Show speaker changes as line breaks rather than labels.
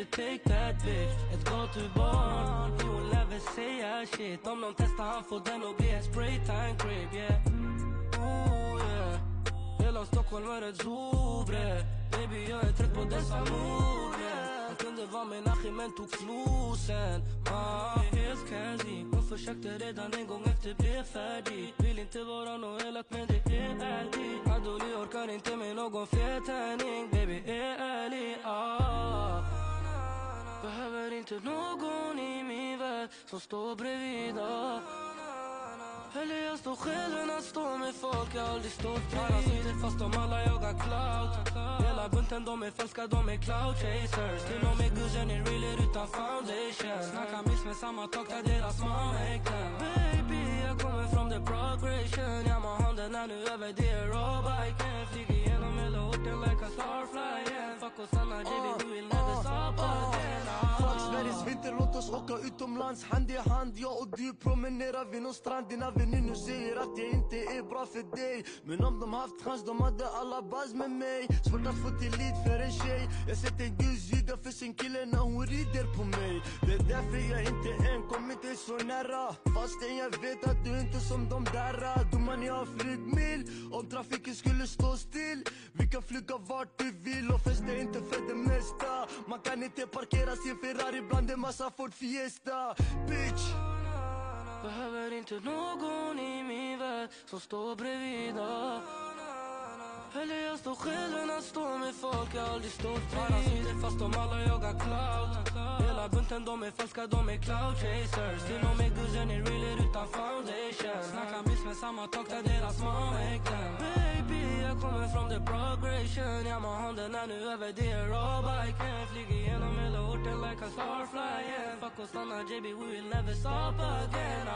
to take that bitch. Ett gatubarn, he will never säga shit. Om någon testar han får den och bli en spraytan crib, yeah. Oh yeah. Hela Stockholm är ett zoo, bre. Baby jag är trött på dessa mord, yeah. Han kunde vara min achi men tog flosen. Helt crazy. Hon försökte redan en gång efter blev färdig. Vill inte vara något elak men det är ärligt. Adoli orkar inte med någon fjärtärning. Baby är ärlig, behöver inte någon i min värld som står bredvid, eller jag står själv än att stå med folk jag aldrig stått bredvid. Sitter fast de alla jagar clout. Hela bunten de är falska, de är cloud chasers. Till och med guzzen är realer utan foundation. Snackar miss med samma tak där deras mamma ägnar. Baby jag kommer from the progression. Jag må handen är nu över det råbiken. Flyger igenom hela orten like a starfly, yeah. Fuck oss Anna JB, we will never stop again.
Fuck Sveriges vinter, låt oss åka utomlands. Hand i hand, jag och du promenerar vid någon strand. Dina väninnor säger att jag inte är bra för dig. Men om de haft chans, de hade alla buzz med mig. Svårt att få tillit för en tjej. Jag sett en guzz ljuga för sin kille när hon rider på mig. Det är därför jag inte än kommit dig så nära. Fastän jag vet att du inte som de där. Dumman jag har flygmil. Om trafiken skulle stå still, vi kan flyga vart du vill och festa inte för det mesta. Man kan inte parkera sin Ferrari bland en massa Ford Fiesta. Bitch,
behöver inte någon i min värld som står bredvid, eller jag står själv än att stå med folk jag aldrig stått bredvid. Sitter fast de alla jagar clout. Hela bunten de är falska, de är cloud chasers. Till och med guzzen är realer utan foundation. Snackar miss med samma tak där deras mamma ägnar. Baby jag kommer from the progression. Jag må handen är nu över det råbiken. Flyger igenom hela orten like a starfly, yeah. Fuck oss Anna JB, we will never stop again,